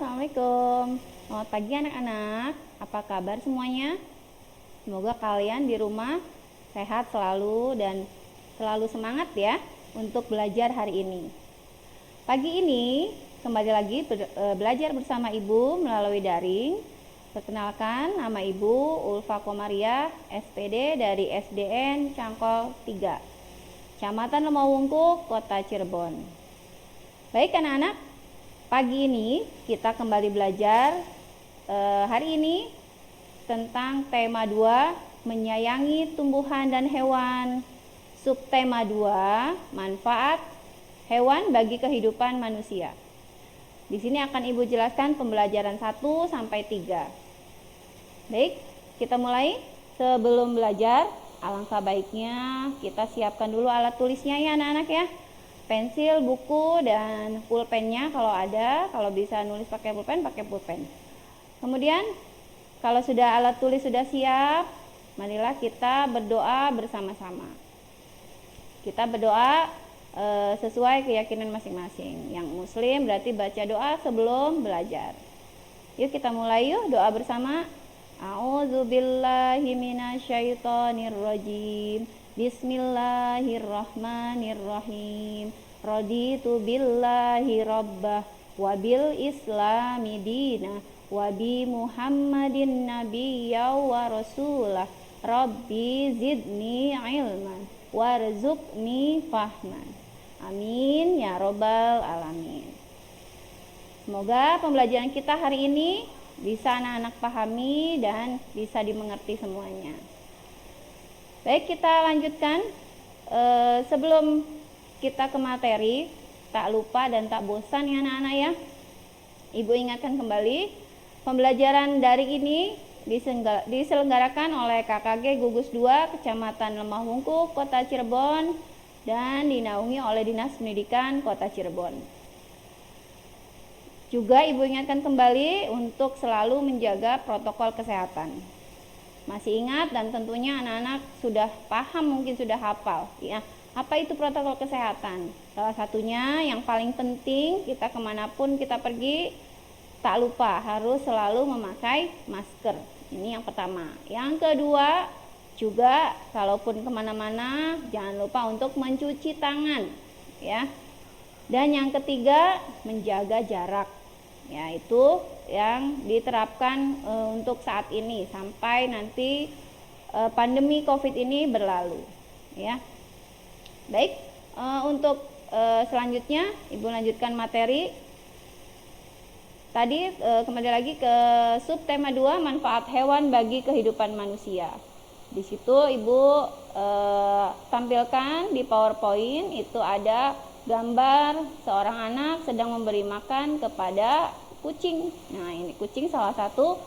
Assalamualaikum. Selamat pagi anak-anak. Apa kabar semuanya? Semoga kalian di rumah sehat selalu dan selalu semangat ya untuk belajar hari ini. Pagi ini kembali lagi belajar bersama Ibu melalui daring. Perkenalkan, nama Ibu Ulfa Komaria, SPD dari SDN Cangkol 3, Kecamatan Lemahwungkuk, Kota Cirebon. Baik anak-anak, pagi ini kita kembali belajar hari ini tentang tema 2, menyayangi tumbuhan dan hewan. Subtema 2, manfaat hewan bagi kehidupan manusia. Di sini akan Ibu jelaskan pembelajaran 1 sampai 3. Baik, kita mulai. Sebelum belajar, alangkah baiknya kita siapkan dulu alat tulisnya ya anak-anak ya. Pensil, buku, dan pulpennya kalau ada. Kalau bisa nulis pakai pulpen. Kemudian kalau sudah alat tulis sudah siap, marilah kita berdoa bersama-sama. Kita berdoa sesuai keyakinan masing-masing. Yang muslim berarti baca doa sebelum belajar. Yuk kita mulai yuk doa bersama. A'udzubillahi minasyaitonirrajim. Bismillahirrahmanirrahim. Raditu billahi rabbah wa bil islami dina wa bi Muhammadin nabiyya wa rasulah. Rabbi zidni ilman warzuqni fahman. Amin ya robbal alamin. Semoga pembelajaran kita hari ini bisa anak-anak pahami dan bisa dimengerti semuanya. Baik, kita lanjutkan. Sebelum kita ke materi, tak lupa dan tak bosan ya anak-anak ya. Ibu ingatkan kembali, pembelajaran daring ini diselenggarakan oleh KKG Gugus 2 Kecamatan Lemahwungkuk, Kota Cirebon, dan dinaungi oleh Dinas Pendidikan Kota Cirebon. Juga Ibu ingatkan kembali untuk selalu menjaga protokol kesehatan. Masih ingat dan tentunya anak-anak sudah paham, mungkin sudah hafal ya. Apa itu protokol kesehatan? Salah satunya yang paling penting, kita kemanapun kita pergi, tak lupa harus selalu memakai masker. Ini yang pertama. Yang kedua, juga kalaupun kemana-mana jangan lupa untuk mencuci tangan ya. Dan yang ketiga, menjaga jarak. Ya, itu yang diterapkan untuk saat ini sampai nanti pandemi Covid ini berlalu ya. Baik, untuk selanjutnya Ibu lanjutkan materi. Tadi kembali lagi ke subtema 2, manfaat hewan bagi kehidupan manusia. Di situ Ibu tampilkan di PowerPoint itu ada gambar seorang anak sedang memberi makan kepada kucing. Nah, ini kucing salah satu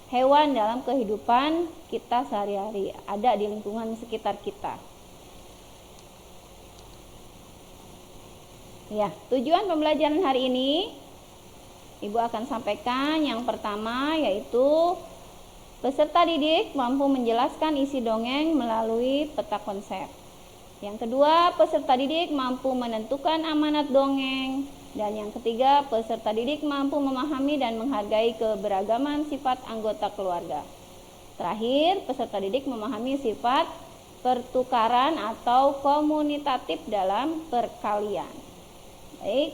hewan dalam kehidupan kita sehari-hari, ada di lingkungan sekitar kita. Ya, tujuan pembelajaran hari ini Ibu akan sampaikan yang pertama, yaitu peserta didik mampu menjelaskan isi dongeng melalui peta konsep. Yang kedua, peserta didik mampu menentukan amanat dongeng. Dan yang ketiga, peserta didik mampu memahami dan menghargai keberagaman sifat anggota keluarga. Terakhir, peserta didik memahami sifat pertukaran atau komunitatif dalam perkalian. Baik,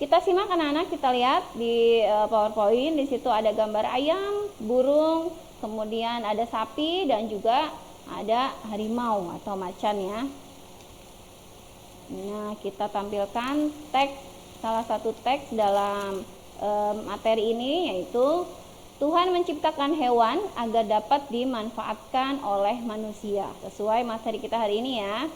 kita simak anak-anak, kita lihat di PowerPoint. Di situ ada gambar ayam, burung, kemudian ada sapi dan juga ada harimau atau macan ya. Nah, kita tampilkan teks, salah satu teks dalam materi ini, yaitu Tuhan menciptakan hewan agar dapat dimanfaatkan oleh manusia. Sesuai materi kita hari ini ya.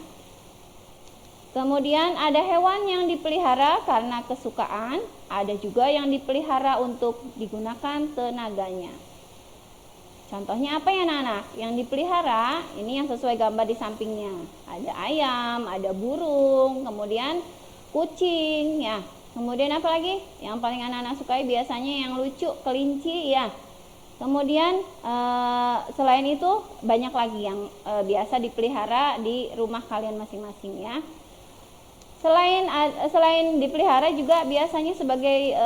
Kemudian ada hewan yang dipelihara karena kesukaan, ada juga yang dipelihara untuk digunakan tenaganya. Contohnya apa ya anak-anak? Yang dipelihara, ini yang sesuai gambar di sampingnya. Ada ayam, ada burung, kemudian kucing ya. Kemudian apa lagi? Yang paling anak-anak sukai biasanya yang lucu, kelinci ya. Kemudian selain itu banyak lagi yang biasa dipelihara di rumah kalian masing-masing ya. Selain dipelihara juga biasanya sebagai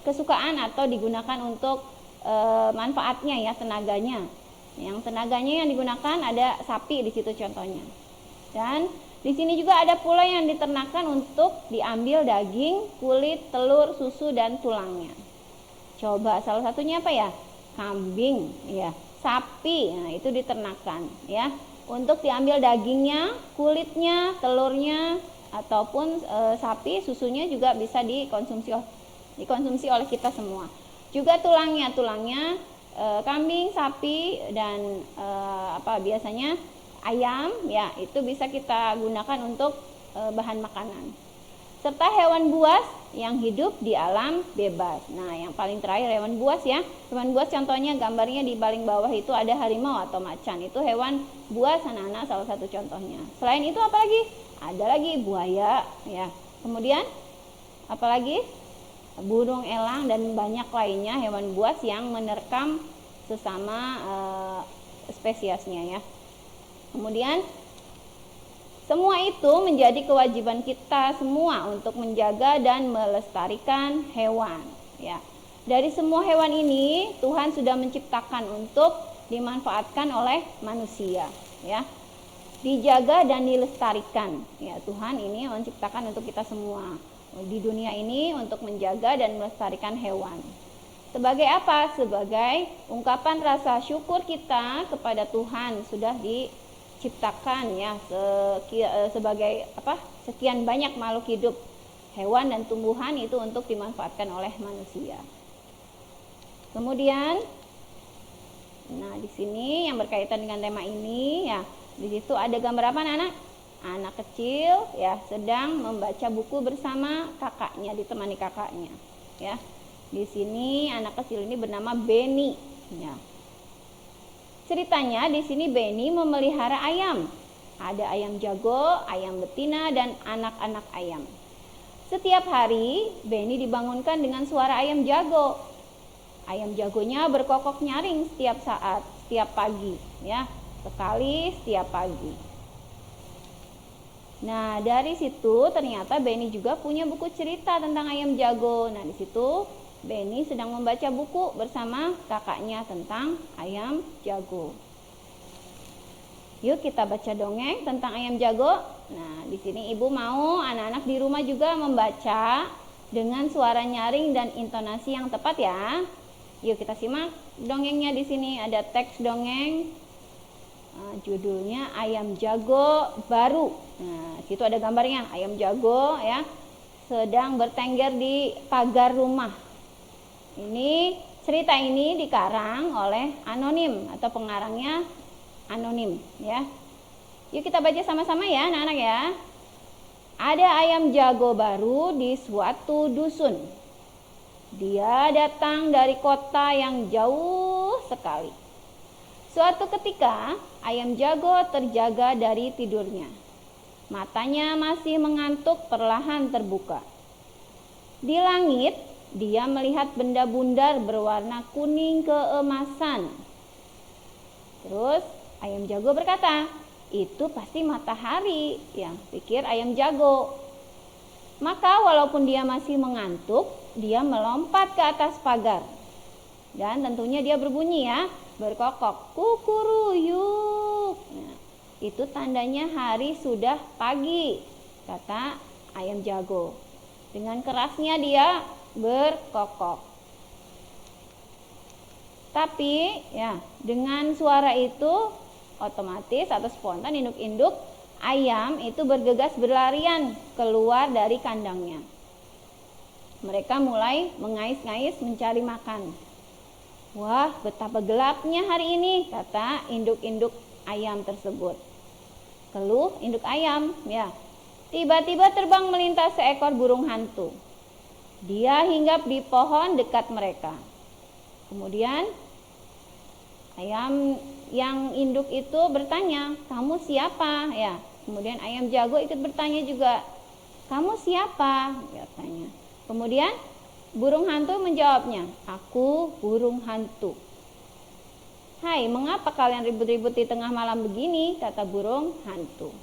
kesukaan atau digunakan untuk manfaatnya ya, tenaganya. Yang tenaganya yang digunakan ada sapi di situ contohnya. Dan di sini juga ada pula yang diternakan untuk diambil daging, kulit, telur, susu dan tulangnya. Coba salah satunya apa ya? Kambing ya, sapi. Nah, itu diternakan ya. Untuk diambil dagingnya, kulitnya, telurnya ataupun sapi susunya juga bisa dikonsumsi oleh kita semua. Juga tulangnya kambing, sapi dan biasanya ayam ya, itu bisa kita gunakan untuk bahan makanan. Serta hewan buas yang hidup di alam bebas. Nah, yang paling terakhir hewan buas ya. Hewan buas contohnya gambarnya di paling bawah itu ada harimau atau macan. Itu hewan buas anak-anak, salah satu contohnya. Selain itu apa lagi? Ada lagi buaya ya. Kemudian apa lagi? Burung elang dan banyak lainnya hewan buas yang menerkam sesama spesiesnya ya. Kemudian semua itu menjadi kewajiban kita semua untuk menjaga dan melestarikan hewan ya. Dari semua hewan ini Tuhan sudah menciptakan untuk dimanfaatkan oleh manusia ya. Dijaga dan dilestarikan ya, Tuhan ini menciptakan untuk kita semua di dunia ini untuk menjaga dan melestarikan hewan. Sebagai apa? Sebagai ungkapan rasa syukur kita kepada Tuhan sudah diciptakan ya sebagai sekian banyak makhluk hidup, hewan dan tumbuhan itu untuk dimanfaatkan oleh manusia. Kemudian di sini yang berkaitan dengan tema ini ya, di situ ada gambar apa anak-anak? Anak kecil ya sedang membaca buku bersama kakaknya, ditemani kakaknya ya. Di sini anak kecil ini bernama Benny ya. Ceritanya di sini Benny memelihara ayam. Ada ayam jago, ayam betina dan anak-anak ayam. Setiap hari Benny dibangunkan dengan suara ayam jago. Ayam jagonya berkokok nyaring setiap saat, setiap pagi ya. Sekali setiap pagi. Nah, dari situ ternyata Benny juga punya buku cerita tentang ayam jago. Nah, di situ Benny sedang membaca buku bersama kakaknya tentang ayam jago. Yuk kita baca dongeng tentang ayam jago. Nah, di sini ibu mau anak-anak di rumah juga membaca dengan suara nyaring dan intonasi yang tepat ya. Yuk kita simak dongengnya. Di sini ada teks dongeng. Judulnya Ayam Jago Baru. Nah, situ ada gambarnya ayam jago ya, sedang bertengger di pagar rumah. Ini cerita ini dikarang oleh anonim atau pengarangnya anonim ya. Yuk kita baca sama-sama ya anak-anak ya. Ada ayam jago baru di suatu dusun. Dia datang dari kota yang jauh sekali. Suatu ketika ayam jago terjaga dari tidurnya. Matanya masih mengantuk perlahan terbuka. Di langit dia melihat benda bundar berwarna kuning keemasan. Terus ayam jago berkata, itu pasti matahari ya, pikir ayam jago. Maka walaupun dia masih mengantuk, dia melompat ke atas pagar. Dan tentunya dia berbunyi ya, berkokok, kukuruyuk. Nah, itu tandanya hari sudah pagi, kata ayam jago. Dengan kerasnya dia berkokok. Tapi ya, dengan suara itu otomatis atau spontan induk-induk ayam itu bergegas berlarian keluar dari kandangnya. Mereka mulai mengais-ngais mencari makan. Wah, betapa gelapnya hari ini, kata induk-induk ayam tersebut. Keluh induk ayam, ya. Tiba-tiba terbang melintas seekor burung hantu. Dia hinggap di pohon dekat mereka. Kemudian ayam yang induk itu bertanya, "Kamu siapa?" Ya. Kemudian ayam jago ikut bertanya juga, "Kamu siapa?" katanya. Kemudian burung hantu menjawabnya, "Aku burung hantu." "Hai, mengapa kalian ribut-ribut di tengah malam begini?" kata burung hantu.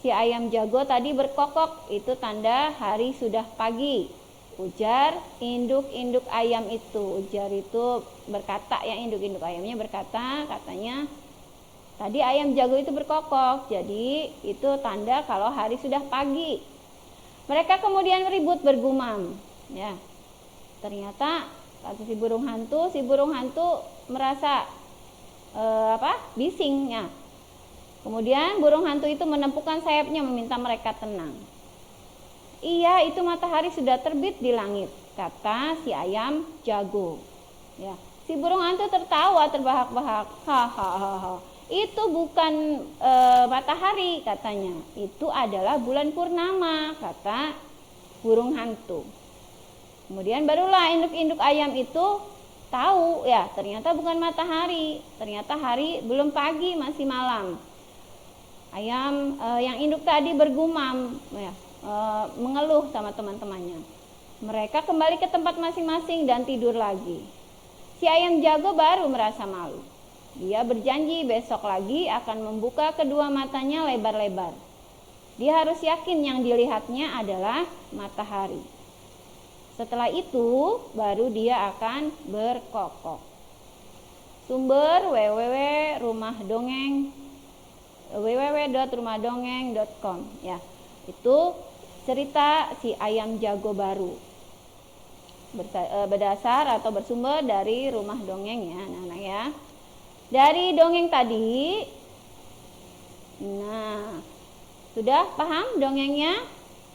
si ayam jago tadi berkokok, itu tanda hari sudah pagi. Ujar induk-induk ayam itu. Ujar itu berkata, ya, induk-induk ayamnya berkata, katanya tadi ayam jago itu berkokok, jadi itu tanda kalau hari sudah pagi. Mereka kemudian ribut bergumam, ya. Ternyata kata si burung hantu merasa bisingnya. Kemudian burung hantu itu menepukkan sayapnya meminta mereka tenang. Iya, itu matahari sudah terbit di langit, kata si ayam jago. Ya, si burung hantu tertawa terbahak-bahak. Hahaha. Itu bukan matahari, katanya. Itu adalah bulan purnama, kata burung hantu. Kemudian barulah induk-induk ayam itu tahu, ya, ternyata bukan matahari, ternyata hari belum pagi, masih malam. Ayam yang induk tadi bergumam, ya, mengeluh sama teman-temannya. Mereka kembali ke tempat masing-masing dan tidur lagi. Si ayam jago baru merasa malu. Dia berjanji besok lagi akan membuka kedua matanya lebar-lebar. Dia harus yakin yang dilihatnya adalah matahari. Setelah itu baru dia akan berkokok. Sumber www.rumahdongeng.com, ya. Itu cerita si ayam jago baru. Berdasar atau bersumber dari Rumah Dongeng, ya, anak-anak, ya. Dari dongeng tadi, nah, sudah paham dongengnya?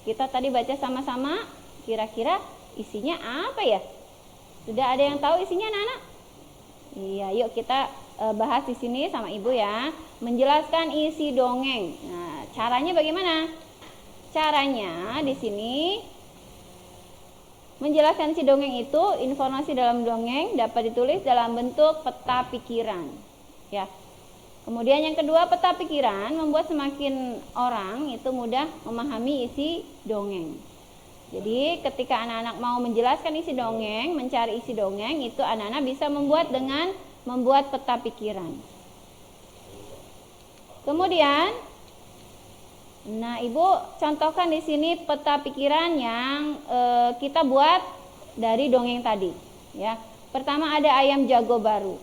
Kita tadi baca sama-sama, kira-kira isinya apa ya? Sudah ada yang tahu isinya, anak-anak? Iya, yuk kita bahas di sini sama Ibu, ya. Menjelaskan isi dongeng. Nah, caranya bagaimana? Caranya di sini menjelaskan isi dongeng itu, informasi dalam dongeng dapat ditulis dalam bentuk peta pikiran, ya. Kemudian yang kedua, peta pikiran membuat semakin orang itu mudah memahami isi dongeng. Jadi ketika anak-anak mau menjelaskan isi dongeng, mencari isi dongeng, itu anak-anak bisa membuat dengan membuat peta pikiran. Kemudian, nah, Ibu contohkan di sini peta pikiran yang kita buat dari dongeng tadi, ya. Pertama ada ayam jago baru.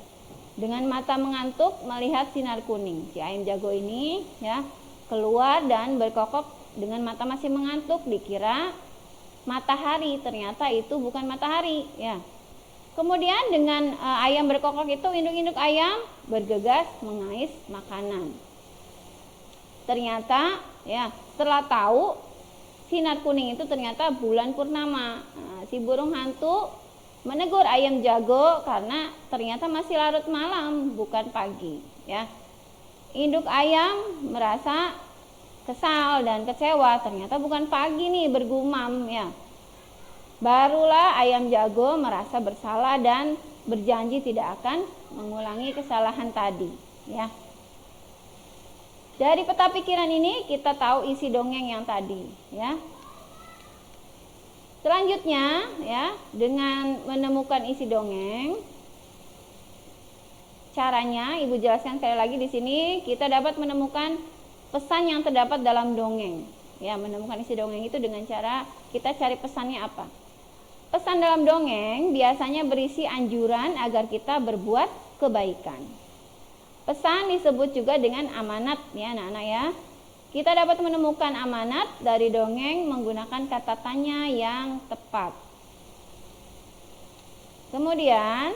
Dengan mata mengantuk melihat sinar kuning. Si ayam jago ini, ya, keluar dan berkokok dengan mata masih mengantuk, dikira matahari, ternyata itu bukan matahari, ya. Kemudian dengan ayam berkokok itu, induk-induk ayam bergegas mengais makanan. Ternyata, ya, setelah tahu sinar kuning itu ternyata bulan purnama. Nah, si burung hantu menegur ayam jago karena ternyata masih larut malam, bukan pagi, ya. Induk ayam merasa kesal dan kecewa, ternyata bukan pagi nih, bergumam, ya. Barulah ayam jago merasa bersalah dan berjanji tidak akan mengulangi kesalahan tadi, ya. Dari peta pikiran ini kita tahu isi dongeng yang tadi, ya. Selanjutnya, ya, dengan menemukan isi dongeng, caranya Ibu jelaskan sekali lagi di sini, kita dapat menemukan pesan yang terdapat dalam dongeng. Ya, menemukan isi dongeng itu dengan cara kita cari pesannya apa. Pesan dalam dongeng biasanya berisi anjuran agar kita berbuat kebaikan. Pesan disebut juga dengan amanat, ya, anak-anak, ya. Kita dapat menemukan amanat dari dongeng menggunakan kata tanya yang tepat. Kemudian,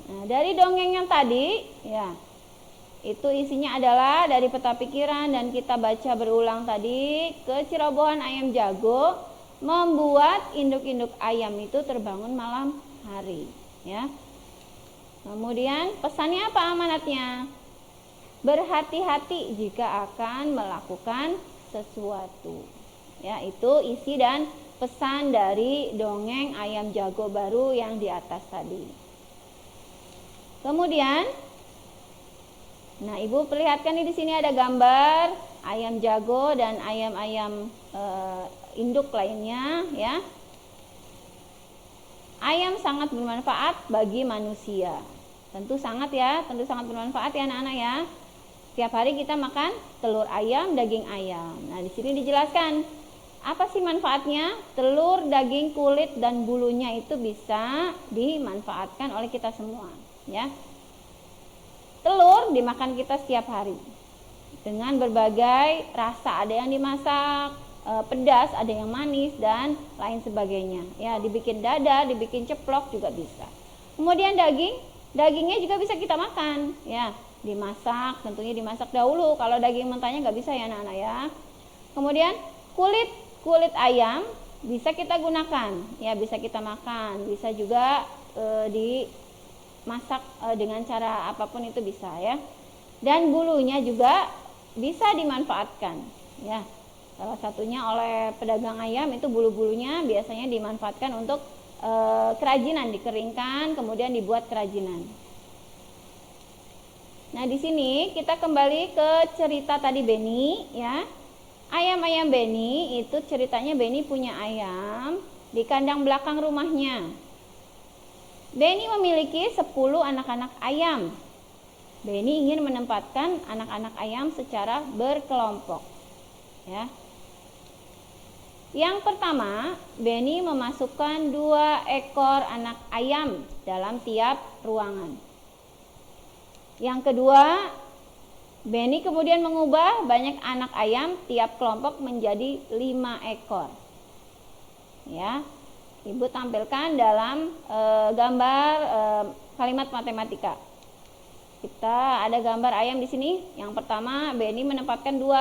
nah, dari dongeng yang tadi, ya, itu isinya adalah dari peta pikiran dan kita baca berulang tadi, kecerobohan ayam jago membuat induk-induk ayam itu terbangun malam hari, ya. Kemudian pesannya apa amanatnya? Berhati-hati jika akan melakukan sesuatu. Ya, itu isi dan pesan dari dongeng ayam jago baru yang di atas tadi. Kemudian, nah, Ibu perlihatkan di sini ada gambar ayam jago dan ayam-ayam induk lainnya, ya. Ayam sangat bermanfaat bagi manusia. Tentu sangat, ya, tentu sangat bermanfaat, ya, anak-anak, ya. Setiap hari kita makan telur ayam, daging ayam. Nah, di sini dijelaskan apa sih manfaatnya? Telur, daging, kulit, dan bulunya itu bisa dimanfaatkan oleh kita semua, ya. Telur dimakan kita setiap hari dengan berbagai rasa. Ada yang dimasak pedas, ada yang manis, dan lain sebagainya. Ya, dibikin dadar, dibikin ceplok juga bisa. Kemudian dagingnya juga bisa kita makan, ya. Dimasak, tentunya dimasak dahulu. Kalau daging mentahnya nggak bisa ya anak-anak ya. Kemudian kulit ayam bisa kita gunakan, ya, bisa kita makan, bisa juga dimasak dengan cara apapun itu bisa ya. Dan bulunya juga bisa dimanfaatkan, ya. Salah satunya oleh pedagang ayam itu bulu-bulunya biasanya dimanfaatkan untuk kerajinan, dikeringkan kemudian dibuat kerajinan. Nah, di sini kita kembali ke cerita tadi Beni, ya. Ayam-ayam Beni itu ceritanya Beni punya ayam di kandang belakang rumahnya. Beni memiliki 10 anak-anak ayam. Beni ingin menempatkan anak-anak ayam secara berkelompok, ya. Yang pertama, Beni memasukkan 2 ekor anak ayam dalam tiap ruangan. Yang kedua, Beni kemudian mengubah banyak anak ayam tiap kelompok menjadi 5 ekor. Ya, Ibu tampilkan dalam gambar kalimat matematika. Kita ada gambar ayam di sini. Yang pertama, Beni menempatkan 2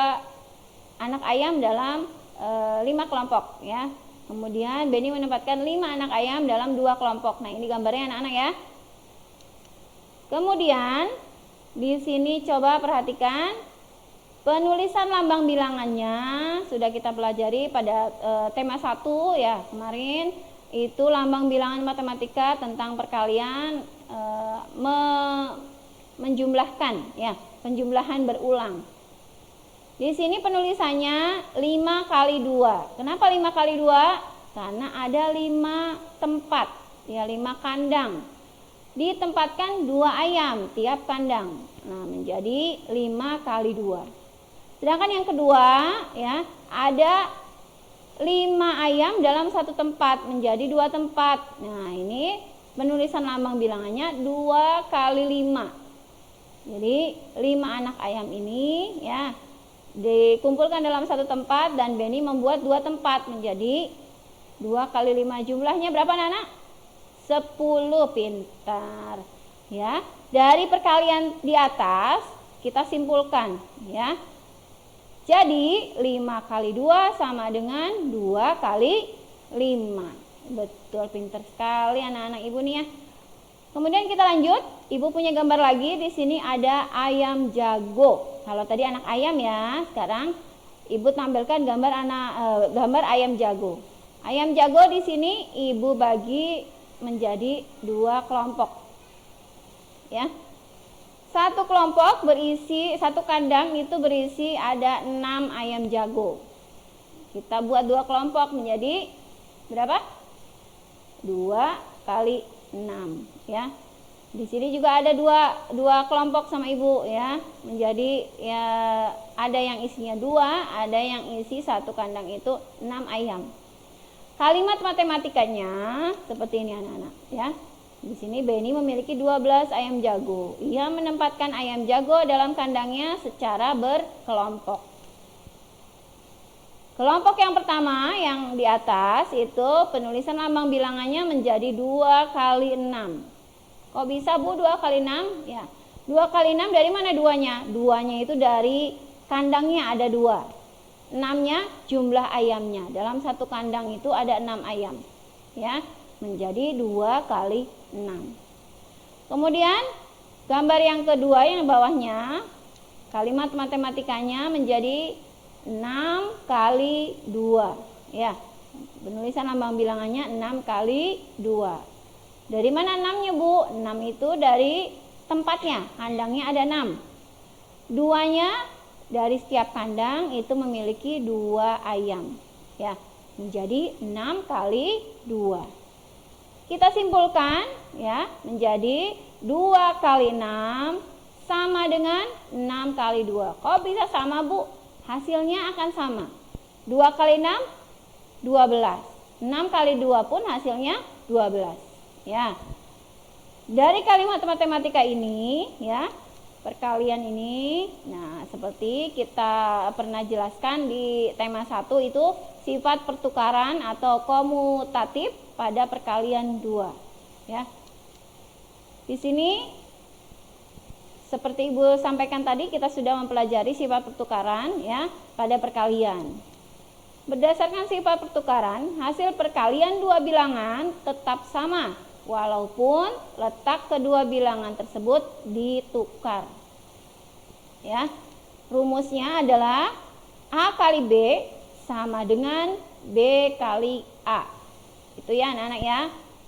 anak ayam dalam 5 kelompok, ya. Kemudian Beni menempatkan 5 anak ayam dalam 2 kelompok. Nah, ini gambarnya anak-anak ya. Kemudian di sini coba perhatikan penulisan lambang bilangannya sudah kita pelajari pada tema 1 ya kemarin. Itu lambang bilangan matematika tentang perkalian menjumlahkan ya, penjumlahan berulang. Di sini penulisannya 5 kali 2. Kenapa 5 kali 2? Karena ada 5 tempat ya, 5 kandang. Ditempatkan 2 ayam tiap kandang. Nah, menjadi 5 kali 2. Sedangkan yang kedua ya, ada 5 ayam dalam 1 tempat menjadi 2 tempat. Nah, ini penulisan lambang bilangannya 2 kali 5. Jadi 5 anak ayam ini ya dikumpulkan dalam 1 tempat dan Beni membuat 2 tempat menjadi 2 kali 5. Jumlahnya berapa anak-anak? 10. Pintar ya. Dari perkalian di atas kita simpulkan ya. Jadi 5 kali 2 sama dengan 2 kali 5. Betul, pintar sekali anak-anak Ibu nih ya. Kemudian kita lanjut. Ibu punya gambar lagi. Di sini ada ayam jago. Kalau tadi anak ayam ya, sekarang Ibu tampilkan gambar ayam jago. Ayam jago di sini Ibu bagi menjadi 2 kelompok. Ya. Satu kelompok berisi, satu kandang itu berisi ada 6 ayam jago. Kita buat 2 kelompok menjadi berapa? 2 kali 6 ya. Di sini juga ada dua kelompok sama Ibu ya. Menjadi ya ada yang isinya 2, ada yang isi satu kandang itu 6 ayam. Kalimat matematikanya seperti ini anak-anak ya. Di sini Beni memiliki 12 ayam jago. Ia menempatkan ayam jago dalam kandangnya secara berkelompok. Kelompok yang pertama yang di atas itu penulisan lambang bilangannya menjadi 2 kali 6. Kok bisa Bu 2 kali 6? Ya. 2 kali 6 dari mana 2-nya? 2-nya itu dari kandangnya ada 2. 6-nya jumlah ayamnya. Dalam satu kandang itu ada 6 ayam. Ya, menjadi 2 kali 6. Kemudian gambar yang kedua yang bawahnya, kalimat matematikanya menjadi 6 kali 2. Ya, penulisan lambang bilangannya 6 kali 2. Dari mana 6-nya Bu? 6 itu dari tempatnya, kandangnya ada 6. 2-nya dari setiap kandang itu memiliki 2 ayam. Ya, menjadi 6 kali 2. Kita simpulkan ya, menjadi 2 kali 6 sama dengan 6 kali 2. Kok bisa sama, Bu? Hasilnya akan sama. 2 kali 6, 12. 6 kali 2 pun hasilnya 12. Ya. Dari kalimat matematika ini, ya, perkalian ini, nah seperti kita pernah jelaskan di tema 1 itu sifat pertukaran atau komutatif pada perkalian 2, ya. Di sini seperti Ibu sampaikan tadi, kita sudah mempelajari sifat pertukaran, ya, pada perkalian. Berdasarkan sifat pertukaran, hasil perkalian dua bilangan tetap sama walaupun letak kedua bilangan tersebut ditukar. Ya, rumusnya adalah A kali B sama dengan B kali A. Itu ya anak-anak ya,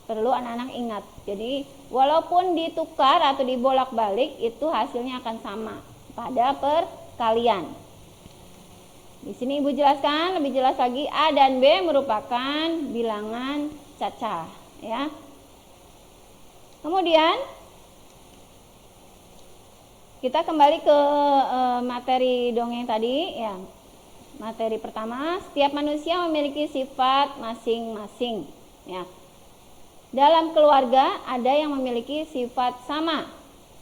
perlu anak-anak ingat. Jadi walaupun ditukar atau dibolak-balik itu hasilnya akan sama pada perkalian. Di sini Ibu jelaskan lebih jelas lagi, A dan B merupakan bilangan cacah, ya. Kemudian kita kembali ke materi dongeng tadi, ya. Materi pertama, setiap manusia memiliki sifat masing-masing, ya. Dalam keluarga ada yang memiliki sifat sama,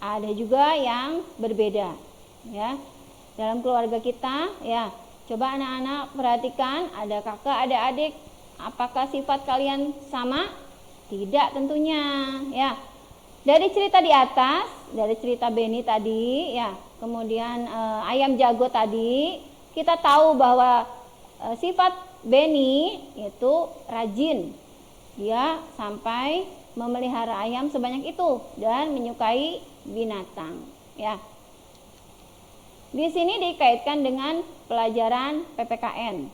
ada juga yang berbeda, ya. Dalam keluarga kita, ya, coba anak-anak perhatikan, ada kakak, ada adik, apakah sifat kalian sama? Tidak tentunya, ya. Dari cerita di atas, dari cerita Benny tadi, ya, kemudian ayam jago tadi, kita tahu bahwa sifat Benny itu rajin. Dia sampai memelihara ayam sebanyak itu dan menyukai binatang, ya. Di sini dikaitkan dengan pelajaran PPKN,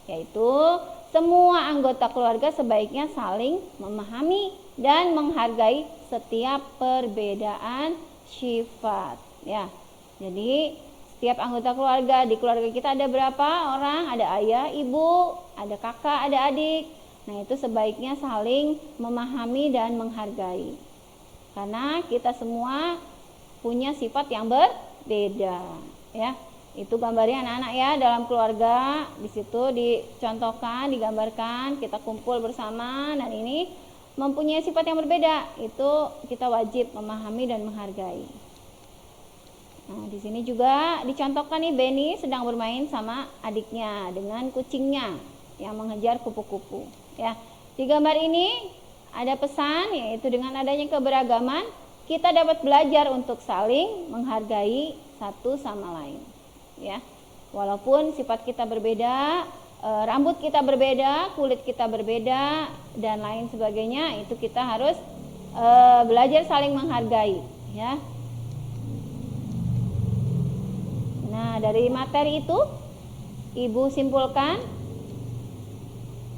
yaitu semua anggota keluarga sebaiknya saling memahami dan menghargai setiap perbedaan sifat, ya. Jadi setiap anggota keluarga, di keluarga kita ada berapa orang? Ada ayah, ibu, ada kakak, ada adik. Nah, itu sebaiknya saling memahami dan menghargai. Karena kita semua punya sifat yang berbeda, ya. Itu gambarnya anak-anak ya, dalam keluarga. Di situ dicontohkan, digambarkan, kita kumpul bersama dan ini mempunyai sifat yang berbeda. Itu kita wajib memahami dan menghargai. Nah, di sini juga dicontohkan nih, Benny sedang bermain sama adiknya dengan kucingnya yang mengejar kupu-kupu, ya. Di gambar ini ada pesan, yaitu dengan adanya keberagaman kita dapat belajar untuk saling menghargai satu sama lain, ya. Walaupun sifat kita berbeda, rambut kita berbeda, kulit kita berbeda dan lain sebagainya, itu kita harus belajar saling menghargai, ya. Nah, dari materi itu Ibu simpulkan,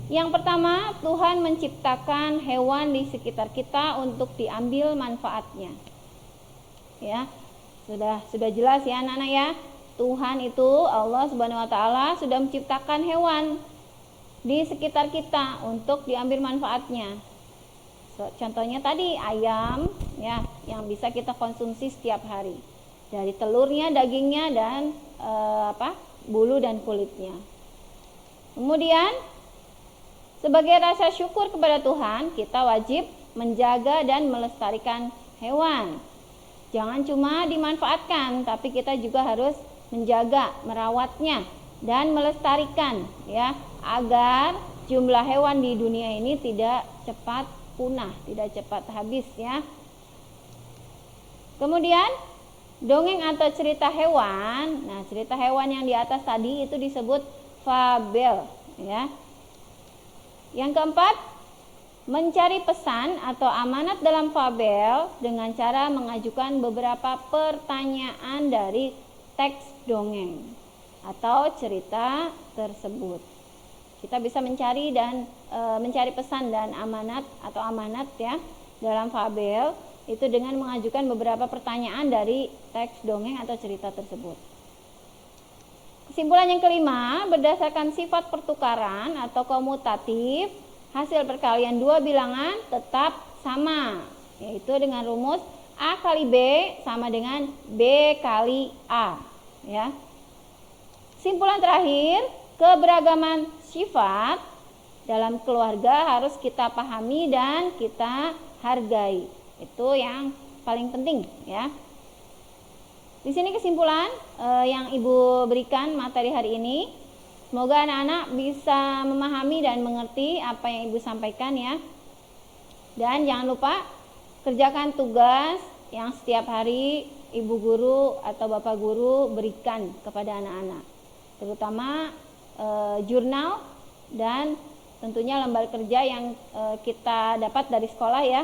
yang pertama, Tuhan menciptakan hewan di sekitar kita untuk diambil manfaatnya, ya. Sudah jelas ya anak-anak ya. Tuhan itu, Allah Subhanahu wa taala sudah menciptakan hewan di sekitar kita untuk diambil manfaatnya. Contohnya tadi ayam, ya, yang bisa kita konsumsi setiap hari. Dari telurnya, dagingnya dan bulu dan kulitnya. Kemudian sebagai rasa syukur kepada Tuhan, kita wajib menjaga dan melestarikan hewan. Jangan cuma dimanfaatkan, tapi kita juga harus menjaga, merawatnya dan melestarikan, ya, agar jumlah hewan di dunia ini tidak cepat punah, tidak cepat habis, ya. Kemudian dongeng atau cerita hewan. Nah, cerita hewan yang di atas tadi itu disebut fabel, ya. Yang keempat, mencari pesan atau amanat dalam fabel dengan cara mengajukan beberapa pertanyaan dari teks dongeng atau cerita tersebut. Kita bisa mencari dan mencari pesan dan amanat atau amanat, ya, dalam fabel itu dengan mengajukan beberapa pertanyaan dari teks dongeng atau cerita tersebut. Kesimpulan yang kelima, berdasarkan sifat pertukaran atau komutatif, hasil perkalian dua bilangan tetap sama, yaitu dengan rumus A kali B sama dengan B kali A, ya. Simpulan terakhir, keberagaman sifat dalam keluarga harus kita pahami dan kita hargai. Itu yang paling penting, ya. Di sini kesimpulan yang Ibu berikan materi hari ini. Semoga anak-anak bisa memahami dan mengerti apa yang Ibu sampaikan, ya. Dan jangan lupa kerjakan tugas yang setiap hari Ibu guru atau Bapak guru berikan kepada anak-anak, terutama jurnal dan tentunya lembar kerja yang kita dapat dari sekolah, ya.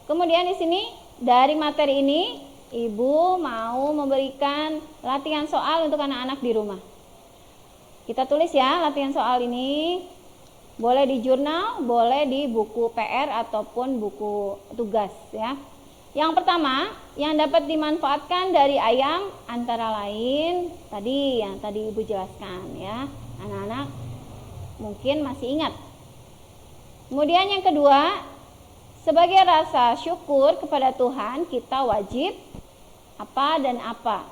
Kemudian di sini dari materi ini Ibu mau memberikan latihan soal untuk anak-anak di rumah. Kita tulis ya latihan soal ini, boleh di jurnal, boleh di buku PR ataupun buku tugas, ya. Yang pertama yang dapat dimanfaatkan dari ayam antara lain tadi yang tadi Ibu jelaskan, ya. Anak-anak mungkin masih ingat. Kemudian yang kedua, sebagai rasa syukur kepada Tuhan kita wajib apa dan apa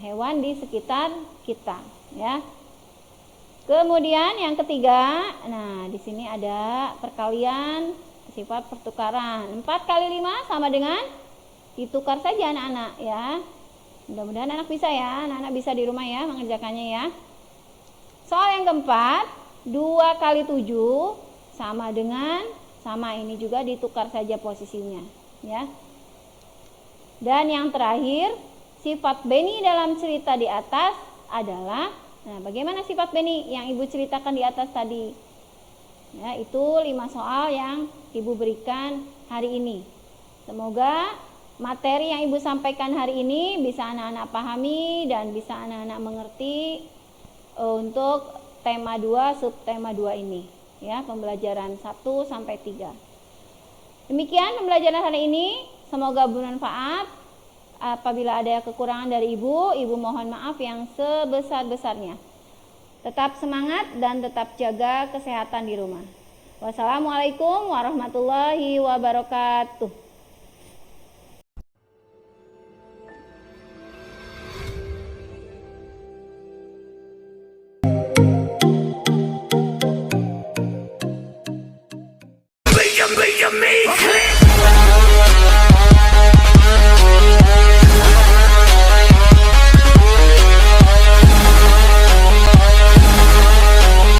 hewan di sekitar kita, ya. Kemudian yang ketiga, nah di sini ada perkalian sifat pertukaran. 4 kali 5 sama dengan ditukar saja anak-anak, ya. Mudah-mudahan anak bisa, ya. Anak-anak bisa di rumah, ya, mengerjakannya, ya. Soal yang keempat, 2 kali 7 sama dengan, sama ini juga ditukar saja posisinya, ya. Dan yang terakhir, sifat Beni dalam cerita di atas adalah, nah bagaimana sifat Beni yang Ibu ceritakan di atas tadi? Ya, itu 5 soal yang Ibu berikan hari ini. Semoga materi yang Ibu sampaikan hari ini bisa anak-anak pahami dan bisa anak-anak mengerti untuk tema 2, subtema 2 ini, ya, pembelajaran 1 sampai 3. Demikian pembelajaran hari ini. Semoga bermanfaat. Apabila ada kekurangan dari Ibu mohon maaf yang sebesar-besarnya. Tetap semangat dan tetap jaga kesehatan di rumah. Wassalamualaikum warahmatullahi wabarakatuh.